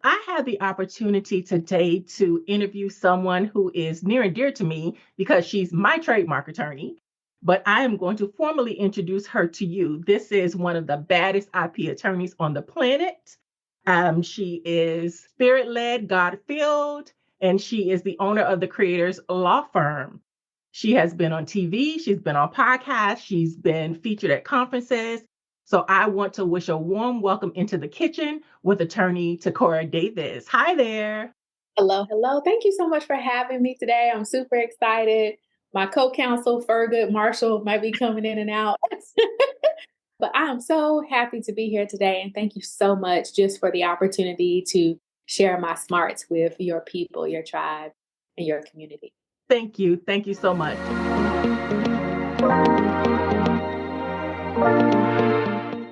I had the opportunity today to interview someone who is near and dear to me because she's my trademark attorney, but I am going to formally introduce her to you. This is one of the baddest IP attorneys on the planet. She is spirit led, God filled, and she is the owner of the Creators Law Firm. She has been on TV, she's been on podcasts, she's been featured at conferences. So I want to wish a warm welcome into the kitchen with attorney Ticora Davis. Hi there. Hello, hello. Thank you so much for having me today. I'm super excited. My co-counsel, Fergus Marshall, might be coming in and out. But I am so happy to be here today. And thank you so much just for the opportunity to share my smarts with your people, your tribe, and your community. Thank you. Thank you so much.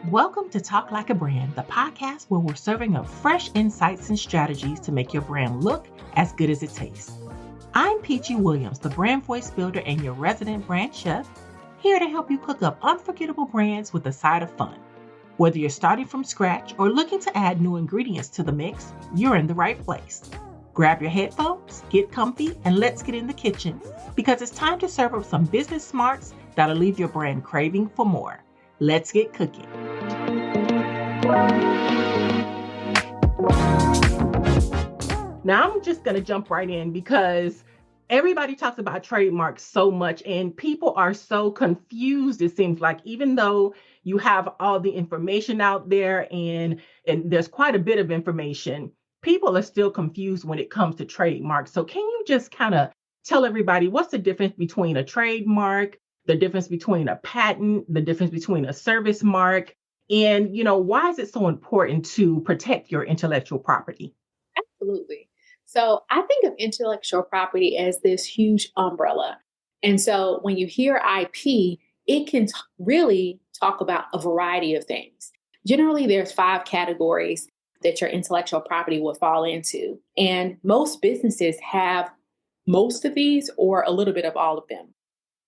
Welcome to Talk Like a Brand, the podcast where we're serving up fresh insights and strategies to make your brand look as good as it tastes. I'm Peachy Williams, the brand voice builder and your resident brand chef, here to help you cook up unforgettable brands with a side of fun. Whether you're starting from scratch or looking to add new ingredients to the mix, you're in the right place. Grab your headphones, get comfy, and let's get in the kitchen because it's time to serve up some business smarts that'll leave your brand craving for more. Let's get cooking. Now I'm just going to jump right in because everybody talks about trademarks so much and people are so confused, it seems like, even though you have all the information out there and there's quite a bit of information, people are still confused when it comes to trademarks. So can you just kind of tell everybody what's the difference between a trademark, the difference between a patent, the difference between a service mark, and why is it so important to protect your intellectual property? Absolutely. So I think of intellectual property as this huge umbrella. And so when you hear IP, it can really talk about a variety of things. Generally, there's 5 categories that your intellectual property will fall into. And most businesses have most of these or a little bit of all of them.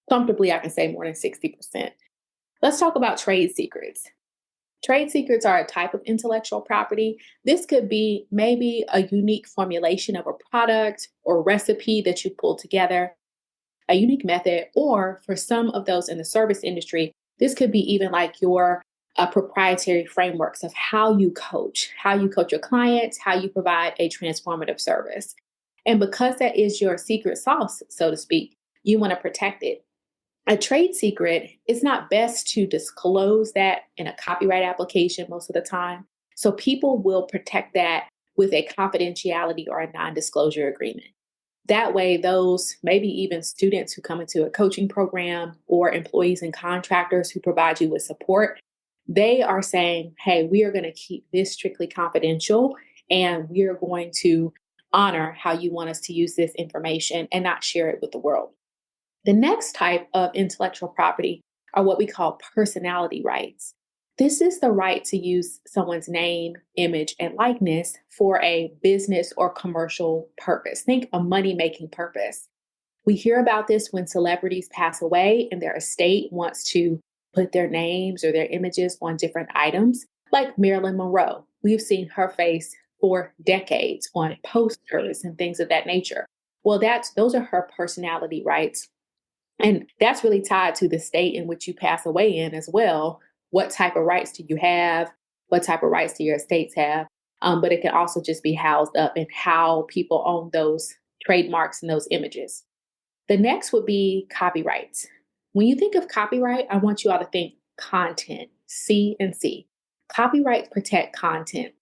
Comfortably, I can say more than 60%. Let's talk about trade secrets. Trade secrets are a type of intellectual property. This could be maybe a unique formulation of a product or recipe that you pull together, a unique method, or for some of those in the service industry, this could be even like your proprietary frameworks of how you coach your clients, how you provide a transformative service. And because that is your secret sauce, so to speak, you want to protect it. A trade secret, it's not best to disclose that in a copyright application most of the time. So people will protect that with a confidentiality or a non-disclosure agreement. That way, those maybe even students who come into a coaching program or employees and contractors who provide you with support, they are saying, hey, we are going to keep this strictly confidential and we are going to honor how you want us to use this information and not share it with the world. The next type of intellectual property are what we call personality rights. This is the right to use someone's name, image, and likeness for a business or commercial purpose. Think a money-making purpose. We hear about this when celebrities pass away and their estate wants to put their names or their images on different items, like Marilyn Monroe. We've seen her face for decades on posters and things of that nature. Well, those are her personality rights. And that's really tied to the state in which you pass away in as well. What type of rights do you have? What type of rights do your estates have? But it can also just be housed up in how people own those trademarks and those images. The next would be copyrights. When you think of copyright, I want you all to think content, C and C. Copyrights protect content.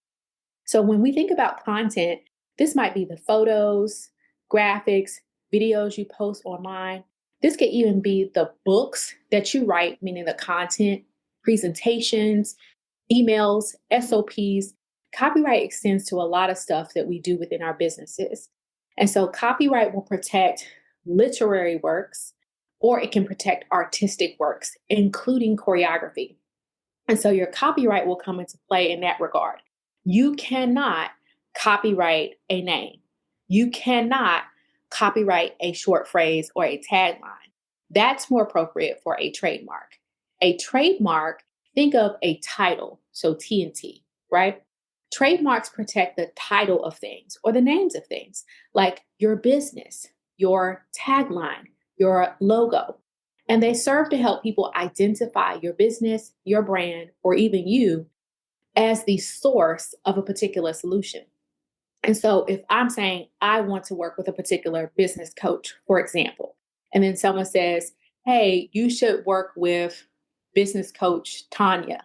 So when we think about content, this might be the photos, graphics, videos you post online. This could even be the books that you write, meaning the content, presentations, emails, SOPs. Copyright extends to a lot of stuff that we do within our businesses. And so copyright will protect literary works, or it can protect artistic works, including choreography. And so your copyright will come into play in that regard. You cannot copyright a name. You cannot copyright a short phrase or a tagline. That's more appropriate for a trademark. A trademark, think of a title, so T&T, right? Trademarks protect the title of things or the names of things, like your business, your tagline, your logo. And they serve to help people identify your business, your brand, or even you as the source of a particular solution. And so if I'm saying I want to work with a particular business coach, for example, and then someone says, hey, you should work with business coach Tanya.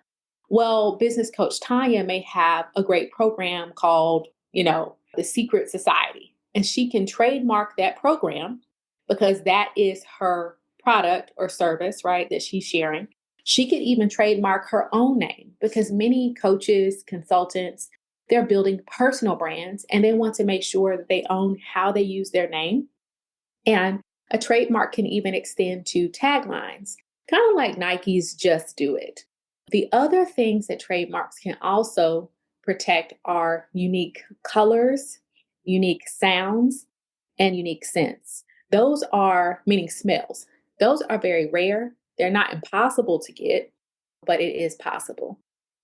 Well, business coach Tanya may have a great program called, the Secret Society, and she can trademark that program because that is her product or service, right, that she's sharing. She could even trademark her own name because many coaches, consultants, they're building personal brands and they want to make sure that they own how they use their name. And a trademark can even extend to taglines, kind of like Nike's Just Do It. The other things that trademarks can also protect are unique colors, unique sounds, and unique scents. Those are, meaning smells, those are very rare. They're not impossible to get, but it is possible.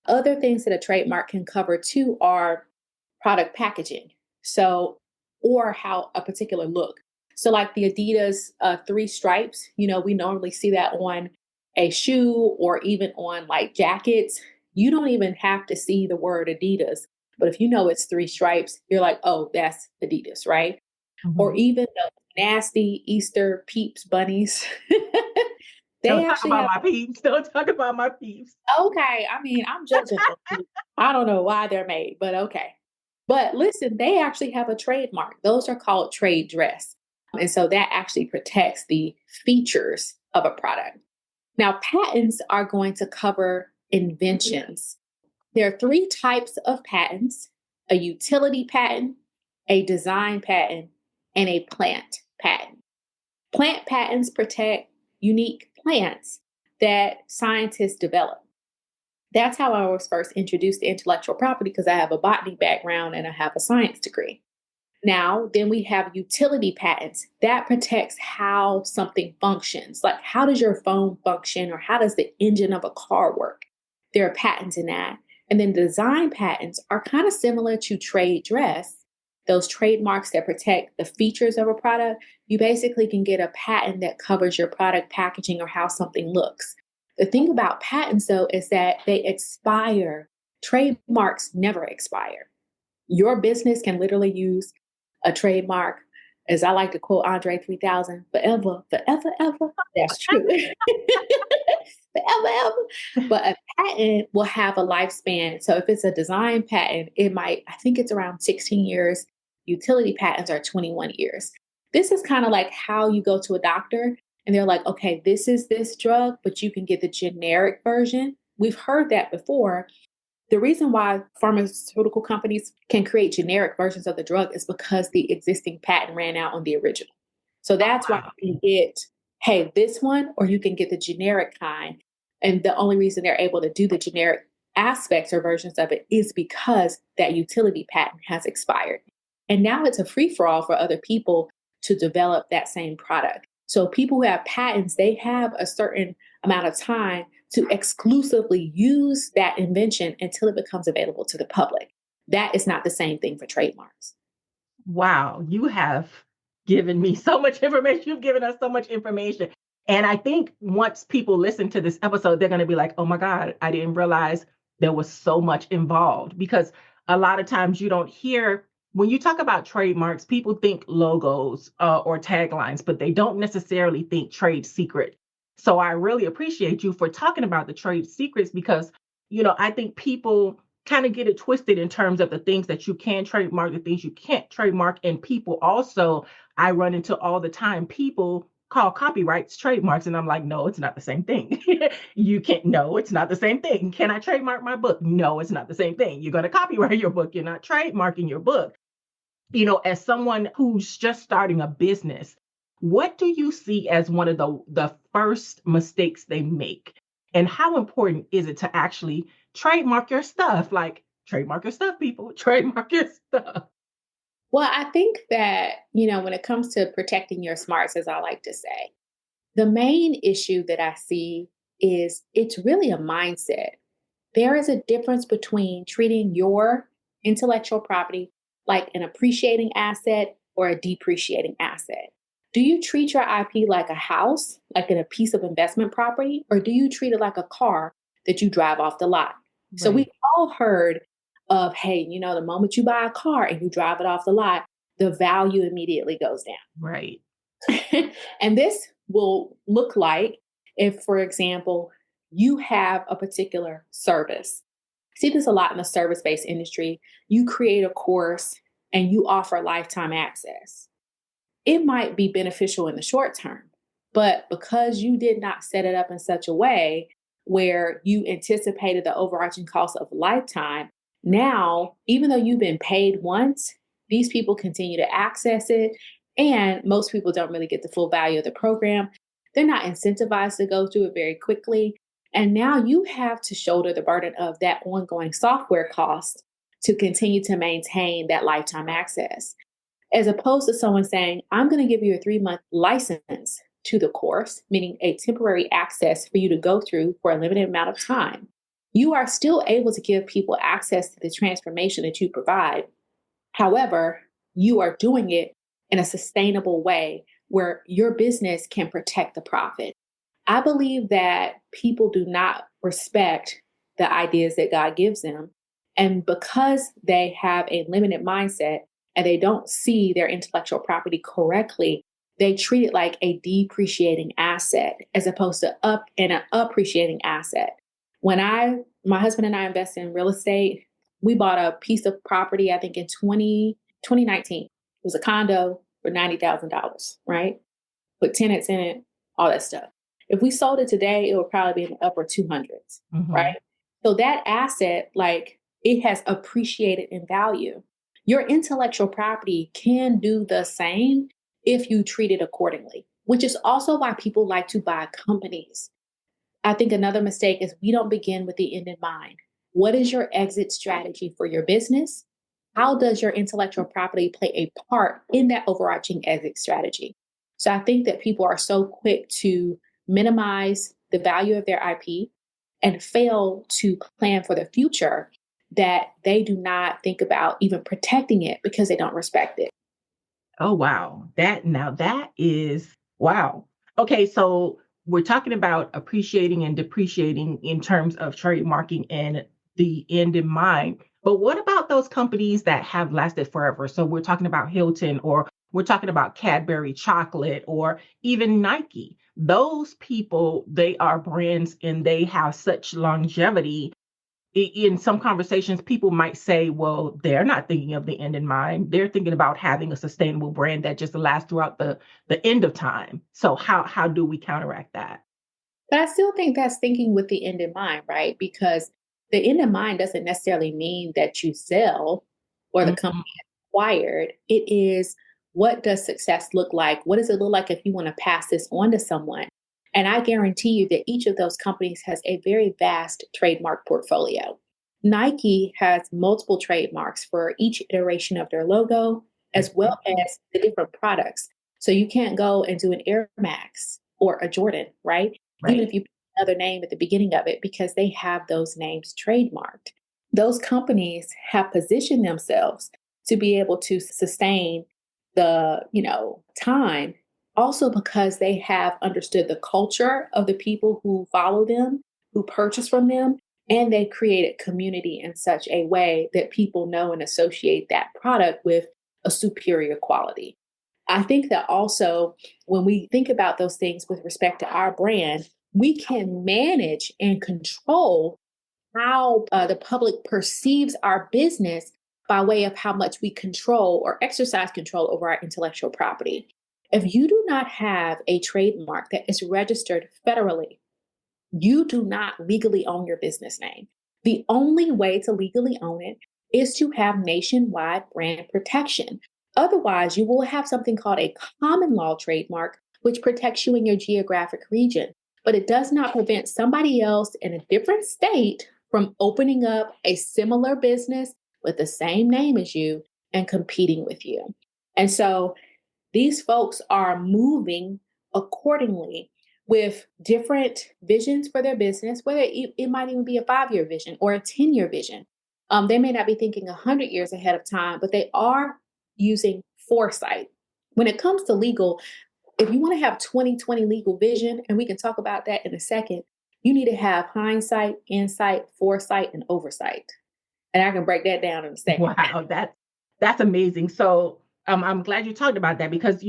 Other things that a trademark can cover too are product packaging. So, or how a particular look. So, like the Adidas 3 stripes, we normally see that on a shoe or even on like jackets. You don't even have to see the word Adidas, but if you know it's 3 stripes, you're like, oh, that's Adidas, right? Or Mhm. even the nasty Easter Peeps bunnies. They Don't talk actually about have, my peeps. Don't talk about my peeps. okay, I mean, I'm judging them. I don't know why they're made, but okay. But listen, they actually have a trademark. Those are called trade dress. And so that actually protects the features of a product. Now, patents are going to cover inventions. There are 3 types of patents: a utility patent, a design patent, and a plant patent. Plant patents protect unique plants that scientists develop. That's how I was first introduced to intellectual property because I have a botany background and I have a science degree. Now, then we have utility patents that protects how something functions. Like, how does your phone function or how does the engine of a car work? There are patents in that. And then design patents are kind of similar to trade dress, those trademarks that protect the features of a product. You basically can get a patent that covers your product packaging or how something looks. The thing about patents, though, is that they expire. Trademarks never expire. Your business can literally use a trademark, as I like to quote Andre 3000, forever, forever, ever. That's true. Forever, ever. But a patent will have a lifespan. So if it's a design patent, I think it's around 16 years. Utility patents are 21 years. This is kind of like how you go to a doctor and they're like, okay, this is this drug, but you can get the generic version. We've heard that before. The reason why pharmaceutical companies can create generic versions of the drug is because the existing patent ran out on the original. So Oh, that's why wow. you can get, hey, this one, or you can get the generic kind. And the only reason they're able to do the generic aspects or versions of it is because that utility patent has expired. And now it's a free for all for other people to develop that same product. So people who have patents, they have a certain amount of time to exclusively use that invention until it becomes available to the public. That is not the same thing for trademarks. Wow, you have given me so much information. You've given us so much information. And I think once people listen to this episode, they're going to be like, oh my God, I didn't realize there was so much involved. Because a lot of times you don't hear, when you talk about trademarks, people think logos or taglines, but they don't necessarily think trade secret. So I really appreciate you for talking about the trade secrets because, I think people kind of get it twisted in terms of the things that you can trademark, the things you can't trademark. And people also, I run into all the time, people call copyrights trademarks. And I'm like, no, it's not the same thing. You can't, no, it's not the same thing. Can I trademark my book? No, it's not the same thing. You're going to copyright your book. You're not trademarking your book. As someone who's just starting a business, what do you see as one of the first mistakes they make? And how important is it to actually trademark your stuff? Like trademark your stuff, people, trademark your stuff. Well, I think that, when it comes to protecting your smarts, as I like to say, the main issue that I see is it's really a mindset. There is a difference between treating your intellectual property like an appreciating asset or a depreciating asset? Do you treat your IP like a house, like in a piece of investment property, or do you treat it like a car that you drive off the lot? So we've Right. all heard of, hey, the moment you buy a car and you drive it off the lot, the value immediately goes down. Right. And this will look like if, for example, you have a particular service. See this a lot in the service-based industry. You create a course and you offer lifetime access. It might be beneficial in the short term, but because you did not set it up in such a way where you anticipated the overarching cost of lifetime, now, even though you've been paid once, these people continue to access it. And most people don't really get the full value of the program. They're not incentivized to go through it very quickly. And now you have to shoulder the burden of that ongoing software cost to continue to maintain that lifetime access, as opposed to someone saying, I'm going to give you a 3-month license to the course, meaning a temporary access for you to go through for a limited amount of time. You are still able to give people access to the transformation that you provide. However, you are doing it in a sustainable way where your business can protect the profit. I believe that people do not respect the ideas that God gives them. And because they have a limited mindset and they don't see their intellectual property correctly, they treat it like a depreciating asset as opposed to an appreciating asset. My husband and I invested in real estate, we bought a piece of property, I think in 2019. It was a condo for $90,000, right? Put tenants in it, all that stuff. If we sold it today, it would probably be in the upper 200s, Hmm. right? So that asset, like, it has appreciated in value. Your intellectual property can do the same if you treat it accordingly, which is also why people like to buy companies. I think another mistake is we don't begin with the end in mind. What is your exit strategy for your business? How does your intellectual property play a part in that overarching exit strategy? So I think that people are so quick to minimize the value of their IP and fail to plan for the future that they do not think about even protecting it because they don't respect it. Oh, wow. That is wow. Okay, so we're talking about appreciating and depreciating in terms of trademarking and the end in mind. But what about those companies that have lasted forever? So we're talking about Hilton, or we're talking about Cadbury chocolate, or even Nike. Those people, they are brands and they have such longevity. In some conversations, people might say, well, they're not thinking of the end in mind. They're thinking about having a sustainable brand that just lasts throughout the end of time. So how do we counteract that? But I still think that's thinking with the end in mind, right? Because the end in mind doesn't necessarily mean that you sell or the company Mhm. acquired. It is, what does success look like? What does it look like if you want to pass this on to someone? And I guarantee you that each of those companies has a very vast trademark portfolio. Nike has multiple trademarks for each iteration of their logo, as well Mhm. as the different products. So you can't go and do an Air Max or a Jordan, right? Even Right. if you put another name at the beginning of it, because they have those names trademarked. Those companies have positioned themselves to be able to sustain the, time, also because they have understood the culture of the people who follow them, who purchase from them, and they created community in such a way that people know and associate that product with a superior quality. I think that also when we think about those things with respect to our brand, we can manage and control how the public perceives our business by way of how much we control or exercise control over our intellectual property. If you do not have a trademark that is registered federally, you do not legally own your business name. The only way to legally own it is to have nationwide brand protection. Otherwise, you will have something called a common law trademark, which protects you in your geographic region, but it does not prevent somebody else in a different state from opening up a similar business with the same name as you and competing with you. And so these folks are moving accordingly with different visions for their business, whether it might even be a 5-year vision or a 10-year vision. They may not be thinking 100 years ahead of time, but they are using foresight. When it comes to legal, if you want to have 20/20 legal vision, and we can talk about that in a second, you need to have hindsight, insight, foresight, and oversight. And I can break that down in a second. Wow, that's amazing. So I'm glad you talked about that because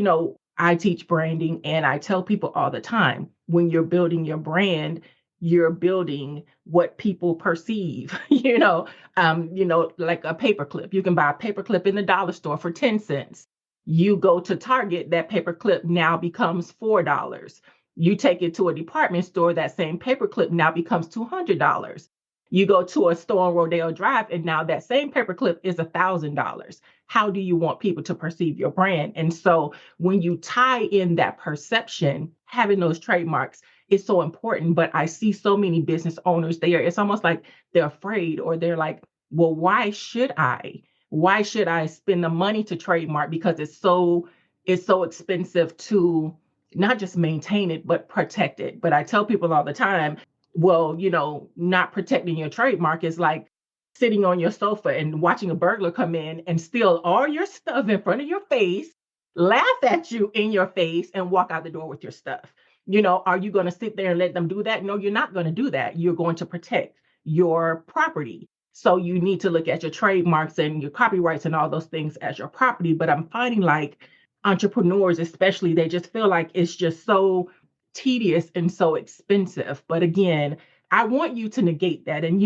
I teach branding and I tell people all the time when you're building your brand, you're building what people perceive. Like a paperclip. You can buy a paperclip in the dollar store for 10 cents. You go to Target, that paperclip now becomes $4. You take it to a department store, that same paperclip now becomes $200. You go to a store on Rodeo Drive, and now that same paperclip is $1,000. How do you want people to perceive your brand? And so when you tie in that perception, having those trademarks is so important. But I see so many business owners there. It's almost like they're afraid, or they're like, well, why should I? Why should I spend the money to trademark? Because it's so expensive to not just maintain it, but protect it. But I tell people all the time, well, not protecting your trademark is like sitting on your sofa and watching a burglar come in and steal all your stuff in front of your face, laugh at you in your face, and walk out the door with your stuff. Are you going to sit there and let them do that? No, you're not going to do that. You're going to protect your property. So you need to look at your trademarks and your copyrights and all those things as your property. But I'm finding like entrepreneurs, especially, they just feel like it's just so tedious and so expensive. But again, I want you to negate that. And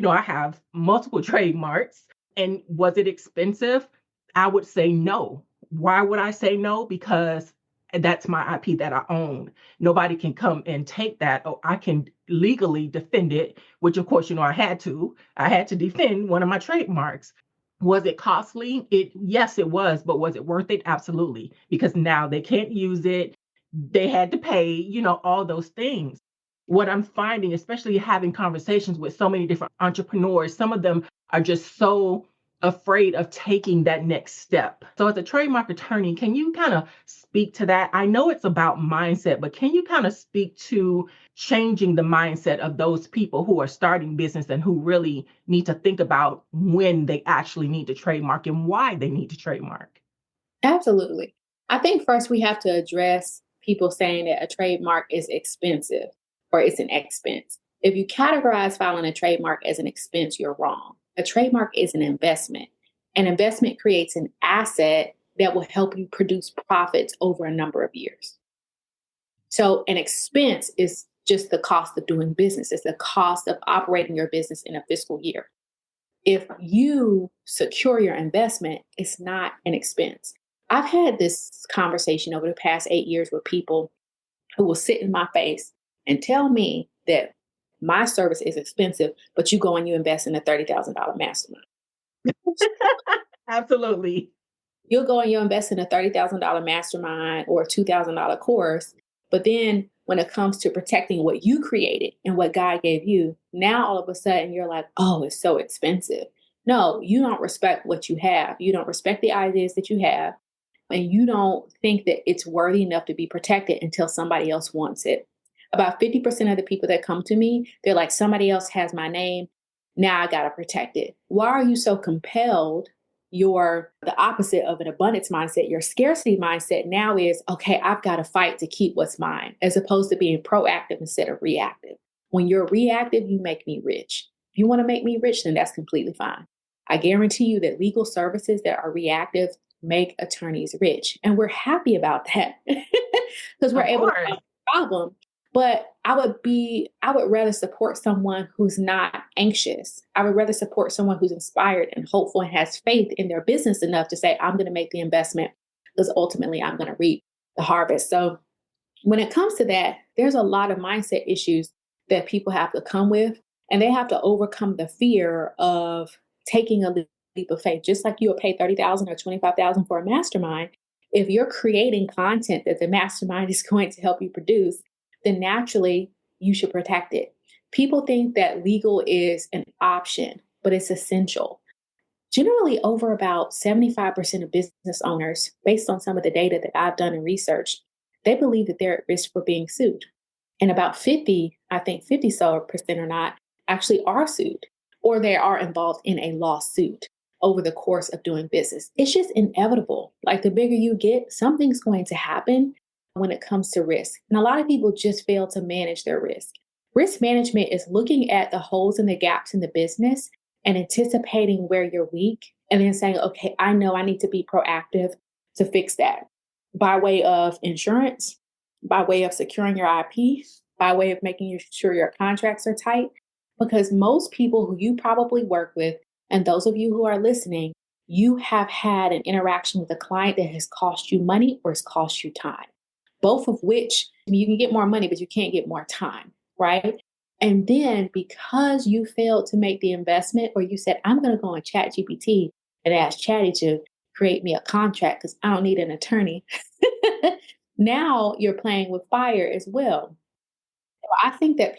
I have multiple trademarks. And was it expensive? I would say no. Why would I say no? Because that's my IP that I own. Nobody can come and take that. Or I can legally defend it, which of course, I had to. I had to defend one of my trademarks. Was it costly? Yes, it was, but was it worth it? Absolutely. Because now they can't use it. They had to pay, all those things. What I'm finding, especially having conversations with so many different entrepreneurs, some of them are just so afraid of taking that next step. So as a trademark attorney, can you kind of speak to that? I know it's about mindset, but can you kind of speak to changing the mindset of those people who are starting business and who really need to think about when they actually need to trademark and why they need to trademark? Absolutely. I think first we have to address people saying that a trademark is expensive or it's an expense. If you categorize filing a trademark as an expense, you're wrong. A trademark is an investment. An investment creates an asset that will help you produce profits over a number of years. So an expense is just the cost of doing business. It's the cost of operating your business in a fiscal year. If you secure your investment, it's not an expense. I've had this conversation over the past 8 years with people who will sit in my face and tell me that my service is expensive, but you go and you invest in a $30,000 mastermind. Absolutely. You'll go and you'll invest in a $30,000 mastermind or a $2,000 course. But then when it comes to protecting what you created and what God gave you, now all of a sudden you're like, oh, it's so expensive. No, you don't respect what you have. You don't respect the ideas that you have. And you don't think that it's worthy enough to be protected until somebody else wants it. About 50% of the people that come to me, they're like, somebody else has my name. Now I got to protect it. Why are you so compelled? You're the opposite of an abundance mindset. Your scarcity mindset now is, okay, I've got to fight to keep what's mine, as opposed to being proactive instead of reactive. When you're reactive, you make me rich. If you want to make me rich, then that's completely fine. I guarantee you that legal services that are reactive make attorneys rich. And we're happy about that because we're Of able to course. solve the problem. But I would rather support someone who's not anxious. I would rather support someone who's inspired and hopeful and has faith in their business enough to say, I'm going to make the investment because ultimately I'm going to reap the harvest. So when it comes to that, there's a lot of mindset issues that people have to come with, and they have to overcome the fear of taking a leap of faith. Just like you would pay $30,000 or $25,000 for a mastermind, if you're creating content that the mastermind is going to help you produce, then naturally you should protect it. People think that legal is an option, but it's essential. Generally, over about 75% of business owners, based on some of the data that I've done and researched, they believe that they're at risk for being sued. And about 50, I think 50 so percent or not, actually are sued. or they are involved in a lawsuit over the course of doing business. It's just inevitable. Like the bigger you get, something's going to happen when it comes to risk. And a lot of people just fail to manage their risk. Risk management is looking at the holes and the gaps in the business and anticipating where you're weak and then saying, okay, I know I need to be proactive to fix that by way of insurance, by way of securing your IP, by way of making sure your contracts are tight. Because most people who you probably work with, and those of you who are listening, you have had an interaction with a client that has cost you money or has cost you time, both of which you can get more money, but you can't get more time, right? And then because you failed to make the investment, or you said, I'm going to go on ChatGPT and ask Chatty to create me a contract because I don't need an attorney. Now you're playing with fire as well. I think that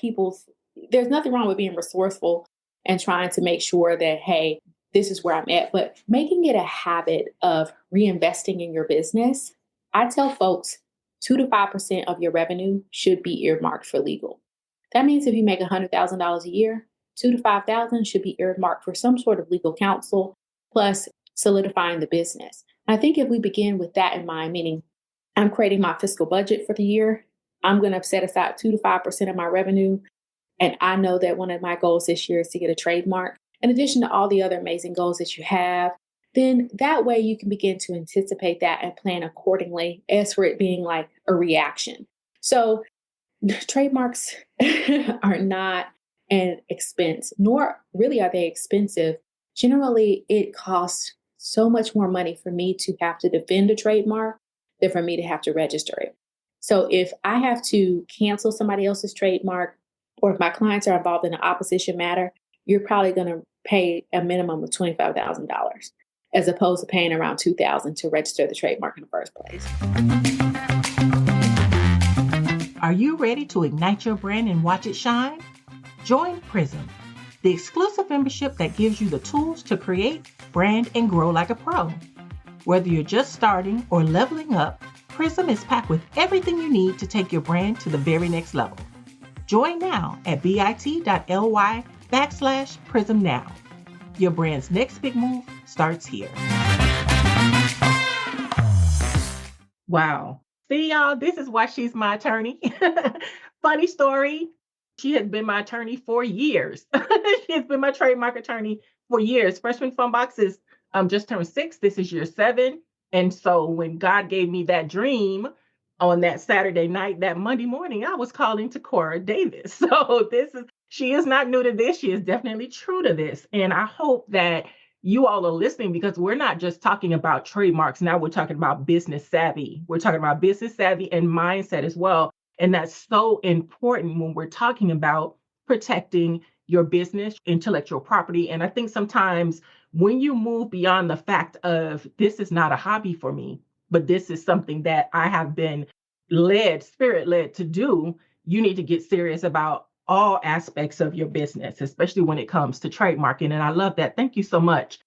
there's nothing wrong with being resourceful and trying to make sure that, hey, this is where I'm at, but making it a habit of reinvesting in your business. I tell folks 2 to 5% of your revenue should be earmarked for legal. That means if you make $100,000 a year, 2 to 5,000 should be earmarked for some sort of legal counsel, plus solidifying the business. I think if we begin with that in mind, meaning I'm creating my fiscal budget for the year, I'm going to set aside 2 to 5% of my revenue. And I know that one of my goals this year is to get a trademark, in addition to all the other amazing goals that you have. Then that way you can begin to anticipate that and plan accordingly as for it being like a reaction. So trademarks are not an expense, nor really are they expensive. Generally, it costs so much more money for me to have to defend a trademark than for me to have to register it. So if I have to cancel somebody else's trademark, or if my clients are involved in an opposition matter, you're probably going to pay a minimum of $25,000 as opposed to paying around $2,000 to register the trademark in the first place. Are you ready to ignite your brand and watch it shine? Join Prism, the exclusive membership that gives you the tools to create, brand, and grow like a pro. Whether you're just starting or leveling up, Prism is packed with everything you need to take your brand to the very next level. Join now at bit.ly/Prism now. Your brand's next big move starts here. Wow. See, y'all, this is why she's my attorney. Funny story. She has been my attorney for years. She has been my trademark attorney for years. Freshman Fun Box is just turned 6. This is year 7. And so when God gave me that dream on that Saturday night, that Monday morning, I was calling Ticora Davis. So she is not new to this. She is definitely true to this. And I hope that you all are listening, because we're not just talking about trademarks. Now we're talking about business savvy. We're talking about business savvy and mindset as well. And that's so important when we're talking about protecting your business, intellectual property. And I think sometimes when you move beyond the fact of this is not a hobby for me, but this is something that I have been spirit led to do, you need to get serious about all aspects of your business, especially when it comes to trademarking. And I love that. Thank you so much.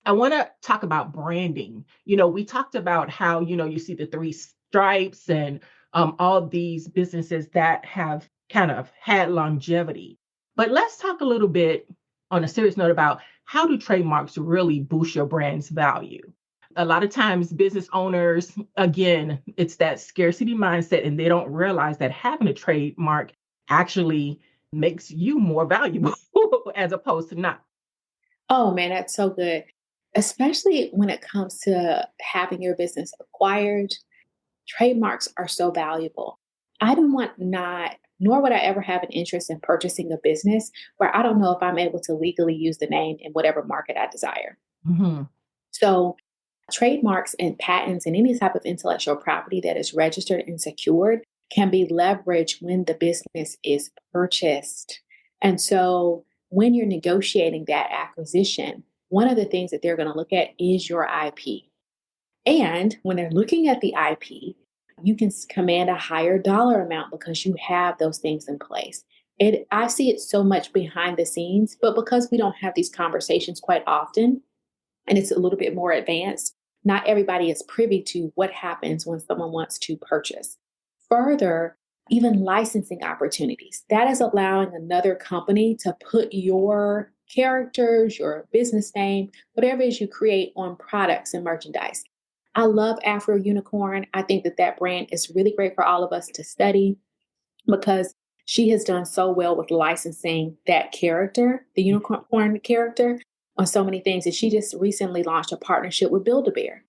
I want to talk about branding. We talked about how, you see the 3 stripes and all these businesses that have kind of had longevity. But let's talk a little bit on a serious note about how do trademarks really boost your brand's value? A lot of times business owners, again, it's that scarcity mindset, and they don't realize that having a trademark actually makes you more valuable as opposed to not. Oh man, that's so good. Especially when it comes to having your business acquired, trademarks are so valuable. I don't want not, nor would I ever have an interest in purchasing a business where I don't know if I'm able to legally use the name in whatever market I desire. Mm-hmm. So trademarks and patents and any type of intellectual property that is registered and secured can be leveraged when the business is purchased. And so when you're negotiating that acquisition, one of the things that they're going to look at is your IP. And when they're looking at the IP, you can command a higher dollar amount because you have those things in place. I see it so much behind the scenes, but because we don't have these conversations quite often, and it's a little bit more advanced, not everybody is privy to what happens when someone wants to purchase. Further, even licensing opportunities. That is allowing another company to put your characters, your business name, whatever it is you create on products and merchandise. I love Afro Unicorn. I think that that brand is really great for all of us to study because she has done so well with licensing that character, the unicorn character, on so many things. And she just recently launched a partnership with Build-A-Bear.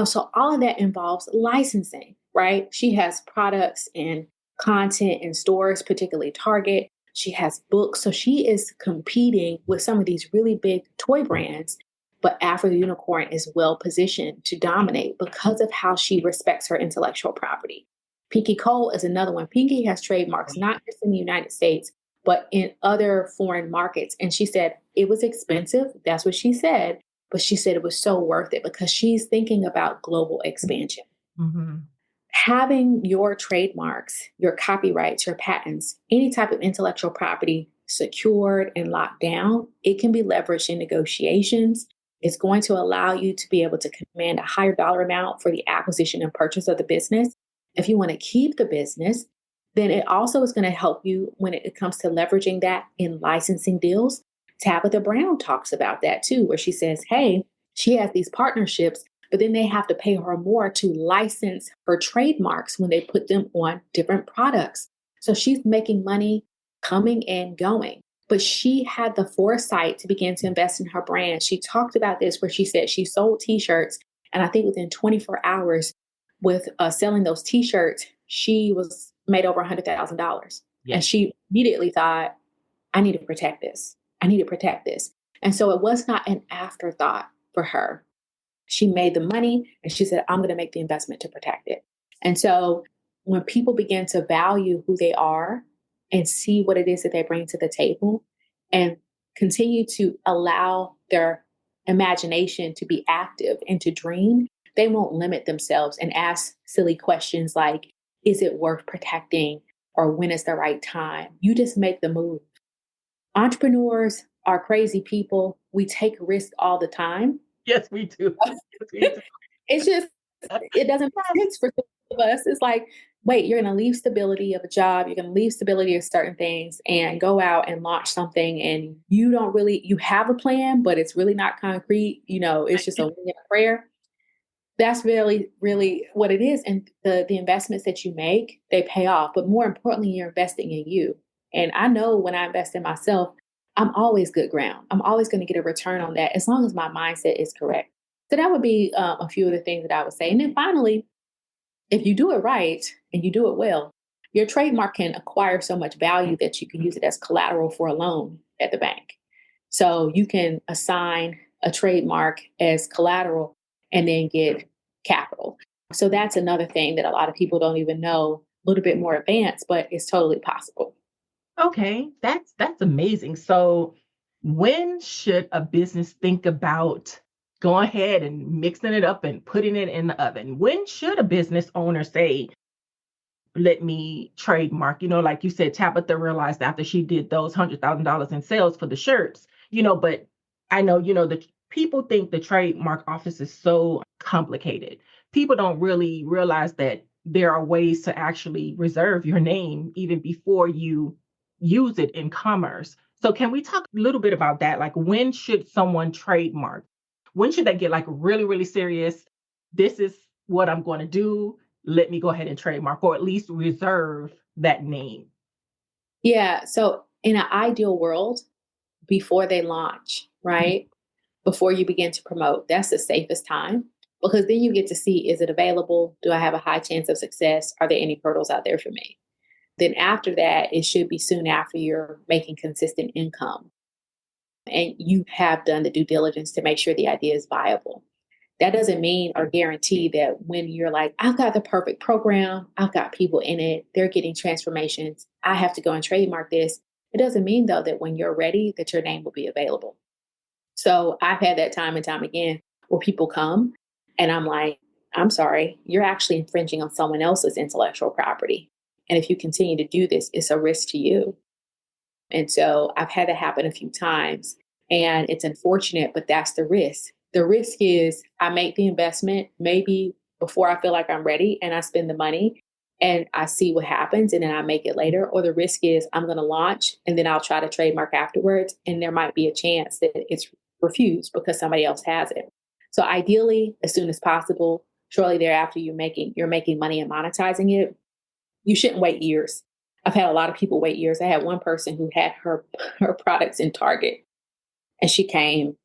So all of that involves licensing, right? She has products and content in stores, particularly Target. She has books. So she is competing with some of these really big toy brands. But Afro the Unicorn is well positioned to dominate because of how she respects her intellectual property. Pinky Cole is another one. Pinky has trademarks, not just in the United States, but in other foreign markets. And she said it was expensive. That's what she said. But she said it was so worth it because she's thinking about global expansion. Mm-hmm. Having your trademarks, your copyrights, your patents, any type of intellectual property secured and locked down, it can be leveraged in negotiations. It's going to allow you to be able to command a higher dollar amount for the acquisition and purchase of the business. If you want to keep the business, then it also is going to help you when it comes to leveraging that in licensing deals. Tabitha Brown talks about that too, where she says, hey, she has these partnerships, but then they have to pay her more to license her trademarks when they put them on different products. So she's making money coming and going. But she had the foresight to begin to invest in her brand. She talked about this where she said she sold t-shirts. And I think within 24 hours with selling those t-shirts, she was made over $100,000. And Yes. she immediately thought, I need to protect this. I need to protect this. And so it was not an afterthought for her. She made the money and she said, I'm going to make the investment to protect it. And so when people begin to value who they are and see what it is that they bring to the table and continue to allow their imagination to be active and to dream, they won't limit themselves and ask silly questions like, is it worth protecting? Or when is the right time? You just make the move. Entrepreneurs are crazy people. We take risks all the time. Yes, we do. Yes, we do. It's just, it doesn't make sense for some of us. It's like, wait, you're going to leave stability of a job, you're going to leave stability of certain things and go out and launch something. And you don't really, you have a plan, but it's really not concrete. It's just a wing and a prayer. That's really, really what it is. And the investments that you make, they pay off. But more importantly, you're investing in you. And I know when I invest in myself, I'm always good ground. I'm always going to get a return on that as long as my mindset is correct. So that would be a few of the things that I would say. And then finally, if you do it right and you do it well, your trademark can acquire so much value that you can use it as collateral for a loan at the bank. So you can assign a trademark as collateral and then get capital. So that's another thing that a lot of people don't even know, a little bit more advanced, but it's totally possible. Okay, that's amazing. So, when should a business think about going ahead and mixing it up and putting it in the oven? When should a business owner say, let me trademark? Like you said, Tabitha realized after she did those $100,000 in sales for the shirts, but I know, the people think the trademark office is so complicated. People don't really realize that there are ways to actually reserve your name even before you use it in commerce. So can we talk a little bit about that? Like, when should someone trademark? When should they get like really, really serious? This is what I'm going to do. Let me go ahead and trademark, or at least reserve that name. Yeah. So in an ideal world, before they launch, right? Before you begin to promote, that's the safest time because then you get to see, is it available? Do I have a high chance of success? Are there any hurdles out there for me? Then after that, it should be soon after you're making consistent income and you have done the due diligence to make sure the idea is viable. That doesn't mean or guarantee that when you're like, I've got the perfect program, I've got people in it, they're getting transformations, I have to go and trademark this. It doesn't mean though that when you're ready, that your name will be available. So I've had that time and time again where people come and I'm like, I'm sorry, you're actually infringing on someone else's intellectual property. And if you continue to do this, it's a risk to you. And so I've had that happen a few times and it's unfortunate, but that's the risk. The risk is I make the investment maybe before I feel like I'm ready and I spend the money. and I see what happens and then I make it later. Or the risk is I'm going to launch and then I'll try to trademark afterwards. And there might be a chance that it's refused because somebody else has it. So ideally, as soon as possible, shortly thereafter, you're making money and monetizing it. You shouldn't wait years. I've had a lot of people wait years. I had one person who had her products in Target, and she came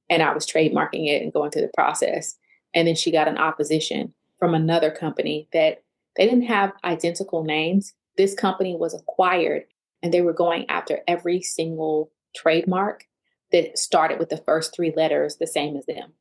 and I was trademarking it and going through the process. And then she got an opposition from another company that they didn't have identical names. This company was acquired and they were going after every single trademark that started with the first three letters the same as them.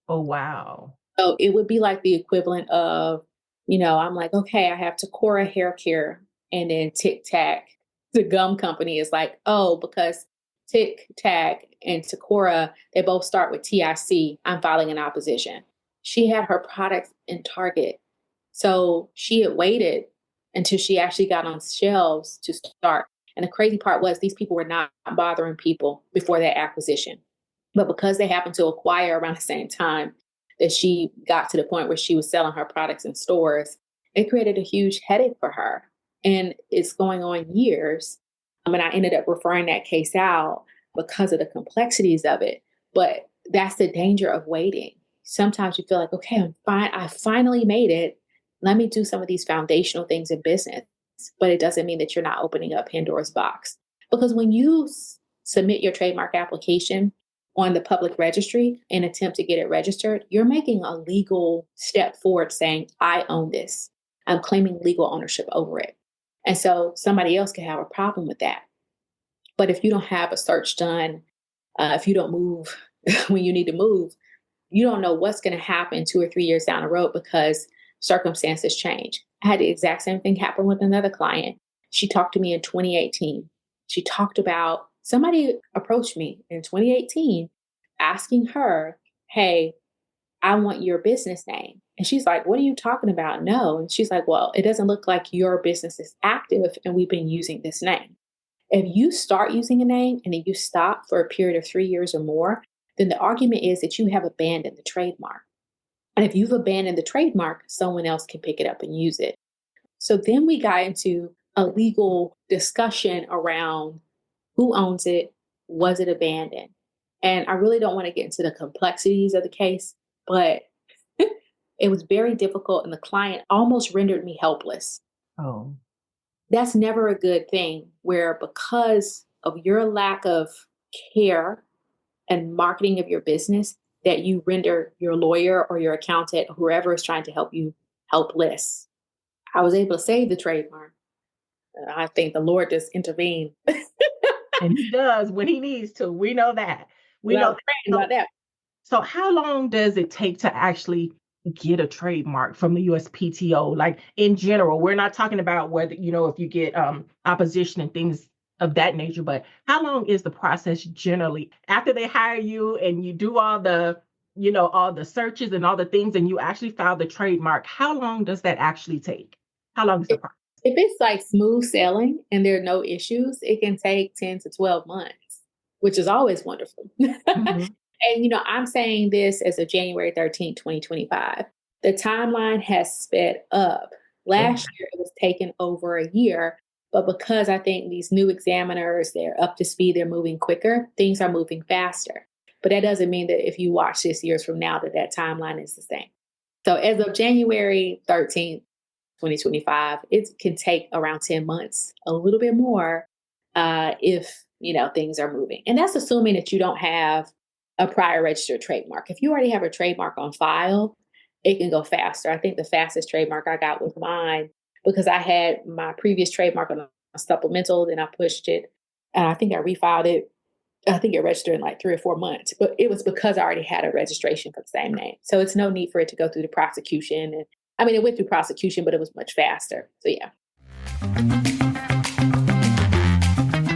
Oh, wow. So it would be like the equivalent of, I'm like, okay, I have Ticora hair care, and then Tic Tac, the gum company, is like, oh, because Tic Tac and Ticora, they both start with TIC, I'm filing an opposition. She had her products in Target. So she had waited until she actually got on shelves to start. And the crazy part was these people were not bothering people before that acquisition. But because they happened to acquire around the same time that she got to the point where she was selling her products in stores, it created a huge headache for her. And it's going on years. And I ended up referring that case out because of the complexities of it. But that's the danger of waiting. Sometimes you feel like, okay, I'm fine. I finally made it. Let me do some of these foundational things in business. But it doesn't mean that you're not opening up Pandora's box. Because when you submit your trademark application on the public registry and attempt to get it registered, you're making a legal step forward saying, I own this. I'm claiming legal ownership over it. And so somebody else can have a problem with that. But if you don't have a search done, if you don't move when you need to move, you don't know what's going to happen 2 or 3 years down the road because circumstances change. I had the exact same thing happen with another client. She talked to me in 2018. She talked about somebody approached me in 2018 asking her, hey, I want your business name. And she's like, what are you talking about? No. And she's like, well, it doesn't look like your business is active and we've been using this name. If you start using a name and then you stop for a period of 3 years or more, then the argument is that you have abandoned the trademark. And if you've abandoned the trademark, someone else can pick it up and use it. So then we got into a legal discussion around who owns it, was it abandoned? And I really don't want to get into the complexities of the case, but it was very difficult and the client almost rendered me helpless. Oh. That's never a good thing where because of your lack of care and marketing of your business, that you render your lawyer or your accountant, whoever is trying to help you, helpless. I was able to save the trademark. I think the Lord just intervened. And he does when he needs to. We know that. We know about that. So how long does it take to actually get a trademark from the USPTO? Like in general, we're not talking about whether, if you get opposition and things of that nature, but how long is the process generally after they hire you and you do all the, all the searches and all the things and you actually file the trademark? How long does that actually take? How long is the process? If it's like smooth sailing and there are no issues, it can take 10 to 12 months, which is always wonderful. Mm-hmm. And, I'm saying this as of January 13th, 2025. The timeline has sped up. Last year, it was taken over a year. But because I think these new examiners, they're up to speed, they're moving quicker, things are moving faster. But that doesn't mean that if you watch this years from now, that timeline is the same. So as of January 13th, 2025, it can take around 10 months, a little bit more, if, things are moving. And that's assuming that you don't have a prior registered trademark. If you already have a trademark on file, it can go faster. I think the fastest trademark I got was mine because I had my previous trademark on a supplemental, then I pushed it, and I think I refiled it. I think it registered in like 3 or 4 months, but it was because I already had a registration for the same name. So it's no need for it to go through the prosecution. And it went through prosecution, but it was much faster. So yeah.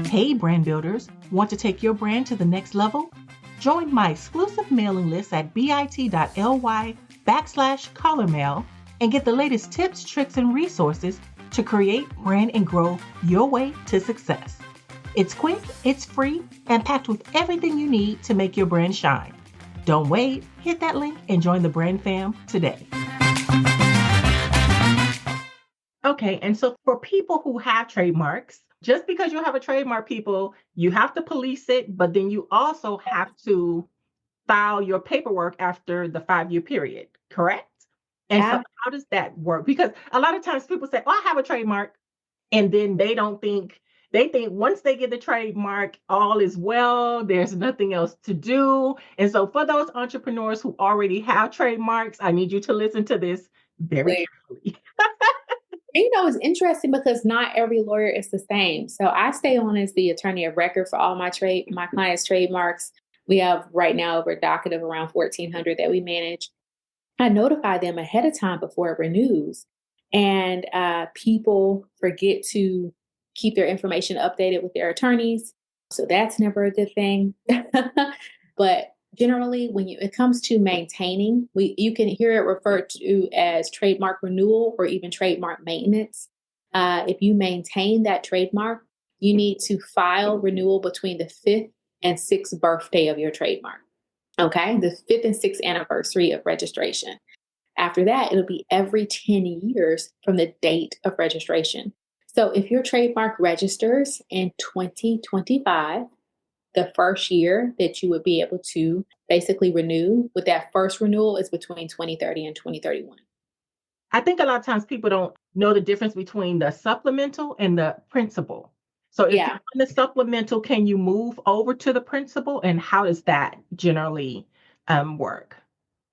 Hey, brand builders, want to take your brand to the next level? Join my exclusive mailing list at bit.ly/collarmail and get the latest tips, tricks, and resources to create, brand, and grow your way to success. It's quick, it's free, and packed with everything you need to make your brand shine. Don't wait, hit that link and join the brand fam today. Okay. And so for people who have trademarks, just because you have a trademark, people, you have to police it, but then you also have to file your paperwork after the 5-year period, correct? And so Ab- how does that work? Because a lot of times people say, "Oh, I have a trademark," and then they think once they get the trademark, all is well, there's nothing else to do. And so for those entrepreneurs who already have trademarks, I need you to listen to this very carefully. It's interesting because not every lawyer is the same. So I stay on as the attorney of record for all my clients' trademarks. We have right now over a docket of around 1,400 that we manage. I notify them ahead of time before it renews. And people forget to keep their information updated with their attorneys. So that's never a good thing. But generally, when it comes to maintaining, you can hear it referred to as trademark renewal or even trademark maintenance. If you maintain that trademark, you need to file renewal between the fifth and sixth birthday of your trademark. Okay, the fifth and sixth anniversary of registration. After that, it'll be every 10 years from the date of registration. So if your trademark registers in 2025, the first year that you would be able to basically renew with that first renewal is between 2030 and 2031. I think a lot of times people don't know the difference between the supplemental and the principal. So if you're Yeah. on the supplemental, can you move over to the principal, and how does that generally work?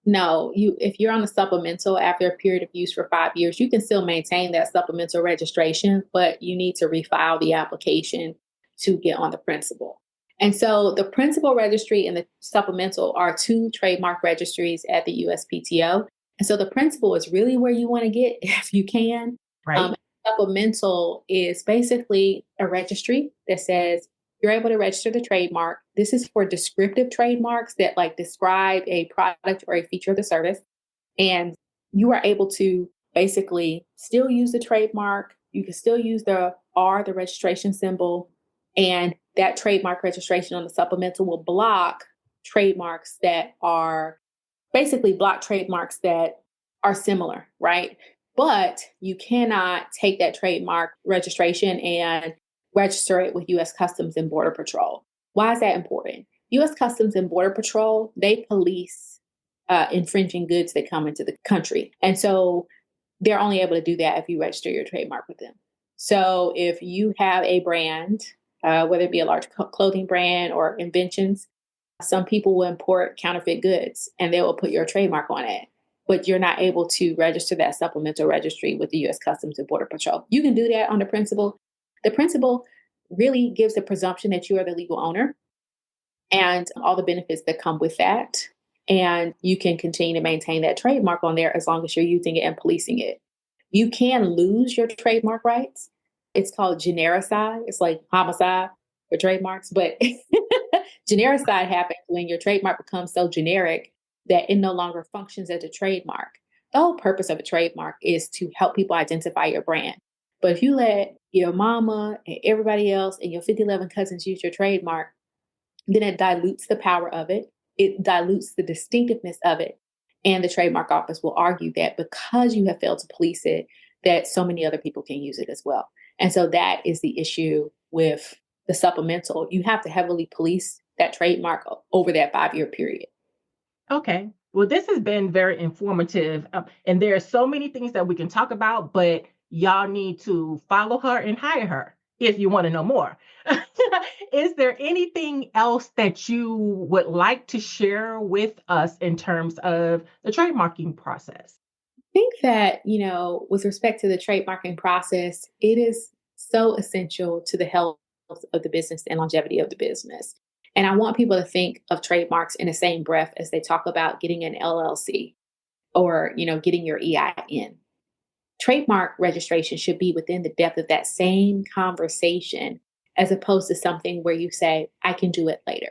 No, if you're on a supplemental after a period of use for 5 years, you can still maintain that supplemental registration, but you need to refile the application to get on the principal. And so the principal registry and the supplemental are two trademark registries at the USPTO. And so the principal is really where you want to get if you can. Right? Supplemental is basically a registry that says you're able to register the trademark. This is for descriptive trademarks that like describe a product or a feature of the service. And you are able to basically still use the trademark. You can still use the R, the registration symbol, and that trademark registration on the supplemental will block trademarks that are basically block trademarks that are similar, right? But you cannot take that trademark registration and register it with US Customs and Border Patrol. Why is that important? US Customs and Border Patrol, they police infringing goods that come into the country. And so they're only able to do that if you register your trademark with them. So if you have a brand, whether it be a large clothing brand or inventions, some people will import counterfeit goods and they will put your trademark on it, but you're not able to register that supplemental registry with the US Customs and Border Patrol. You can do that on the principal. The principal really gives the presumption that you are the legal owner and all the benefits that come with that. And you can continue to maintain that trademark on there as long as you're using it and policing it. You can lose your trademark rights. It's called genericide. It's like homicide for trademarks, but genericide happens when your trademark becomes so generic that it no longer functions as a trademark. The whole purpose of a trademark is to help people identify your brand. But if you let your mama and everybody else and your 5011 cousins use your trademark, then it dilutes the power of it. It dilutes the distinctiveness of it. And the trademark office will argue that because you have failed to police it, that so many other people can use it as well. And so that is the issue with the supplemental. You have to heavily police that trademark over that 5-year period. Okay. Well, this has been very informative. And there are so many things that we can talk about, but y'all need to follow her and hire her if you want to know more. Is there anything else that you would like to share with us in terms of the trademarking process? I think that, with respect to the trademarking process, it is so essential to the health of the business and longevity of the business. And I want people to think of trademarks in the same breath as they talk about getting an LLC or, getting your EIN. Trademark registration should be within the depth of that same conversation as opposed to something where you say, I can do it later.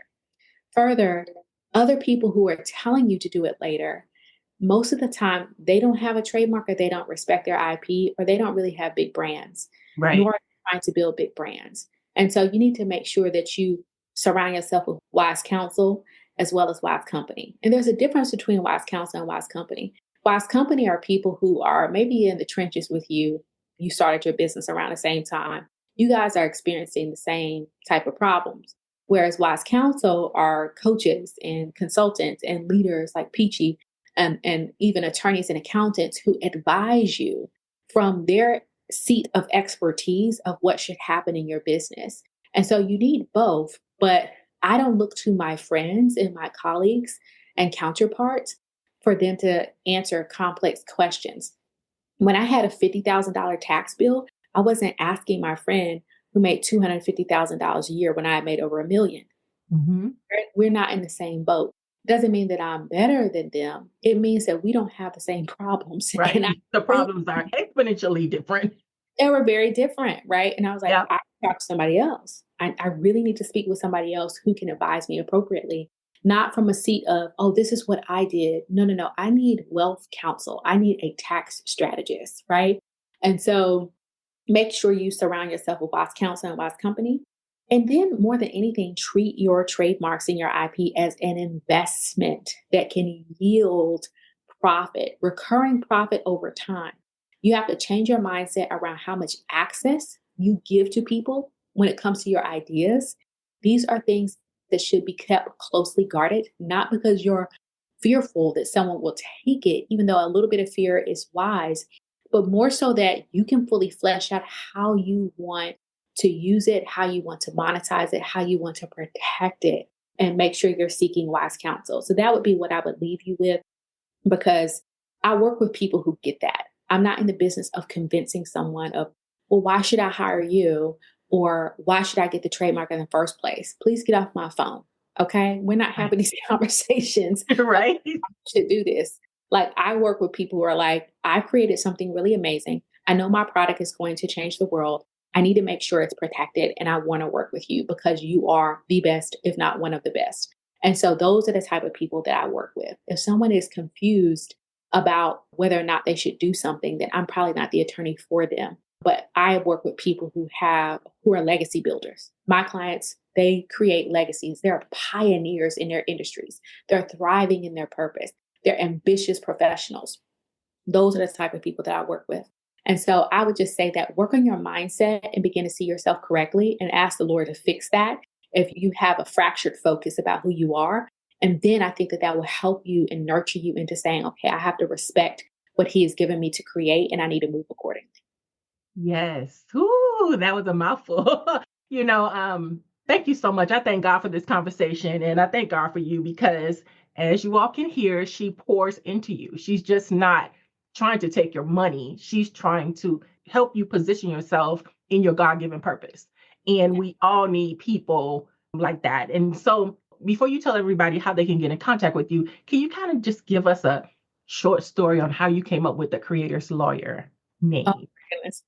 Further, other people who are telling you to do it later, most of the time, they don't have a trademark or they don't respect their IP or they don't really have big brands, Right. nor are they trying to build big brands. And so you need to make sure that you surround yourself with wise counsel as well as wise company. And there's a difference between wise counsel and wise company. Wise company are people who are maybe in the trenches with you you started your business around the same time. You guys are experiencing the same type of problems. Whereas Wise Counsel are coaches and consultants and leaders like Peachy and even attorneys and accountants who advise you from their seat of expertise of what should happen in your business. And so you need both, but I don't look to my friends and my colleagues and counterparts for them to answer complex questions. When I had a $50,000 tax bill, I wasn't asking my friend who made $250,000 a year when I had made over a million. Mhm. We're not in the same boat. Doesn't mean that I'm better than them. It means that we don't have the same problems. And I Right. The really, problems are exponentially different. they were very different, right? And I was like, Yeah. I can talk to somebody else. I really need to speak with somebody else who can advise me appropriately, not from a seat of, oh, this is what I did. No, no, no. I need wealth counsel. I need a tax strategist, right? And so make sure you surround yourself with wise counsel and wise company. And then, more than anything, treat your trademarks and your IP as an investment that can yield profit, recurring profit over time. You have to change your mindset around how much access you give to people when it comes to your ideas. These are things that should be kept closely guarded, not because you're fearful that someone will take it, even though a little bit of fear is wise, but more so that you can fully flesh out how you want to use it, how you want to monetize it, how you want to protect it, and make sure you're seeking wise counsel. So that would be what I would leave you with, because I work with people who get that. I'm not in the business of convincing someone of, well, why should I hire you? Or why should I get the trademark in the first place? Please get off my phone. Okay. We're not Right. having these conversations of Right. should do this. Like, I work with people who are like, I created something really amazing. I know my product is going to change the world. I need to make sure it's protected. And I want to work with you because you are the best, if not one of the best. And so those are the type of people that I work with. If someone is confused about whether or not they should do something, then I'm probably not the attorney for them. But I work with people who are legacy builders. My clients, they create legacies. They're pioneers in their industries. They're thriving in their purpose. They're ambitious professionals. Those are the type of people that I work with. And so I would just say that work on your mindset and begin to see yourself correctly and ask the Lord to fix that if you have a fractured focus about who you are. And then I think that that will help you and nurture you into saying, okay, I have to respect what He has given me to create and I need to move accordingly. Yes. Ooh, that was a mouthful. You know, thank you so much. I thank God for this conversation and I thank God for you because as you all can hear, she pours into you. She's just not trying to take your money. She's trying to help you position yourself in your God-given purpose. And we all need people like that. And so before you tell everybody how they can get in contact with you, can you kind of just give us a short story on how you came up with the creator's lawyer Oh, name? goodness.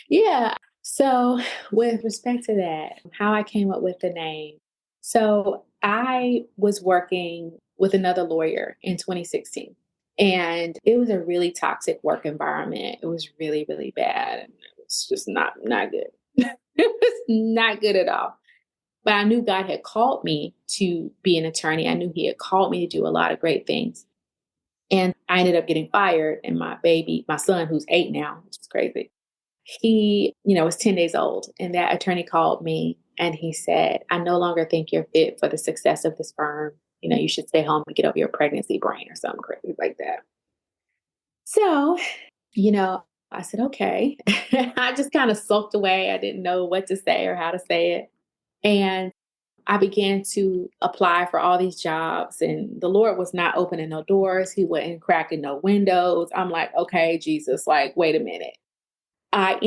Yeah. So, with respect to that, how I came up with the name. So, I was working with another lawyer in 2016, and it was a really toxic work environment. It was really, really bad. And it was just not good. It was not good at all. But I knew God had called me to be an attorney. I knew He had called me to do a lot of great things. And I ended up getting fired, and my son, who's 8 now, which is crazy, he, was 10 days old. And that attorney called me and he said, I no longer think you're fit for the success of this firm. You should stay home and get over your pregnancy brain or something crazy like that. So, you know, I said, okay. I just kind of sulked away. I didn't know what to say or how to say it. And I began to apply for all these jobs, and the Lord was not opening no doors. He wasn't cracking no windows. I'm like, okay, Jesus, like, wait a minute. I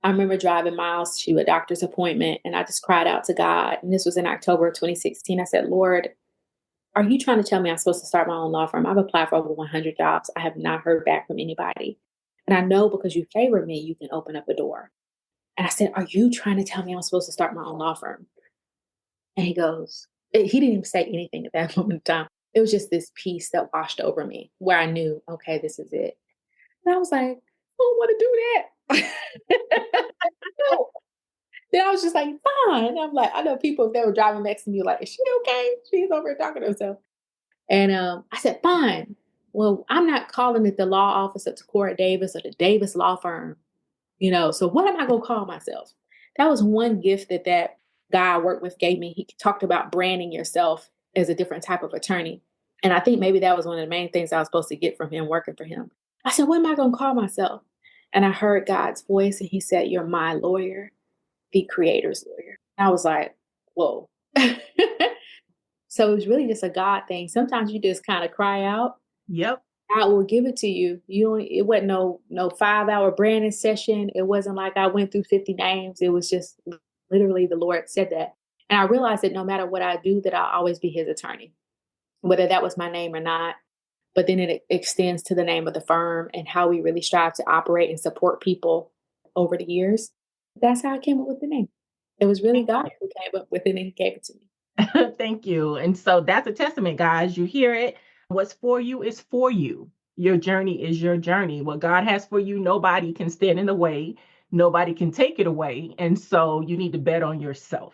remember driving miles to a doctor's appointment and I just cried out to God. And this was in October of 2016. I said, Lord, are you trying to tell me I'm supposed to start my own law firm? I've applied for over 100 jobs. I have not heard back from anybody. And I know because you favor me, you can open up a door. And I said, are you trying to tell me I'm supposed to start my own law firm? And he didn't even say anything at that moment in time. It was just this peace that washed over me where I knew, okay, this is it. And I was like, I don't want to do that. No. Then I was just like, fine. I'm like, I know people, if they were driving next to me, like, is she okay? She's over here talking to herself. And I said, fine. Well, I'm not calling it the law office of Ticora Davis or the Davis law firm. So what am I going to call myself? That was one gift that guy I worked with gave me. He talked about branding yourself as a different type of attorney. And I think maybe that was one of the main things I was supposed to get from him working for him. I said, what am I going to call myself? And I heard God's voice and he said, you're my lawyer, the creator's lawyer. And I was like, whoa. So it was really just a God thing. Sometimes you just kind of cry out. Yep. God will give it to you. It wasn't no 5-hour branding session. It wasn't like I went through 50 names. It was just literally the Lord said that. And I realized that no matter what I do, that I'll always be his attorney, whether that was my name or not. But then it extends to the name of the firm and how we really strive to operate and support people over the years. That's how I came up with the name. It was really God who came up with it and he gave it to me. Thank you. And so that's a testament, guys. You hear it. What's for you is for you. Your journey is your journey. What God has for you, nobody can stand in the way. Nobody can take it away. And so you need to bet on yourself.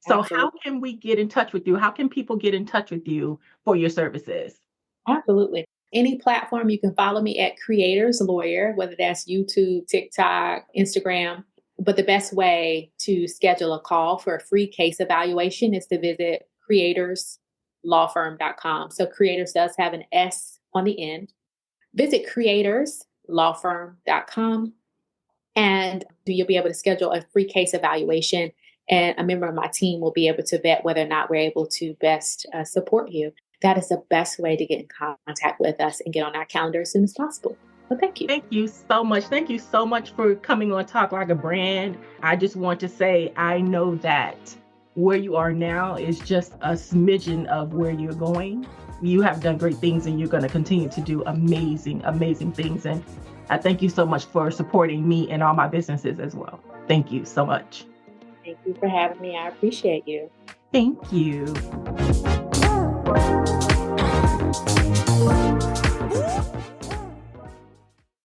So how Absolutely. can we get in touch with you? How can people get in touch with you for your services? Absolutely. Any platform you can follow me at Creators Lawyer, whether that's YouTube, TikTok, Instagram. But the best way to schedule a call for a free case evaluation is to visit creatorslawfirm.com. So creators does have an S on the end. Visit creatorslawfirm.com and you'll be able to schedule a free case evaluation. And a member of my team will be able to vet whether or not we're able to best support you. That is the best way to get in contact with us and get on our calendar as soon as possible. Well, thank you. Thank you so much. Thank you so much for coming on Talk Like a Brand. I just want to say, I know that where you are now is just a smidgen of where you're going. You have done great things and you're going to continue to do amazing, amazing things. And I thank you so much for supporting me and all my businesses as well. Thank you so much. Thank you for having me. I appreciate you. Thank you.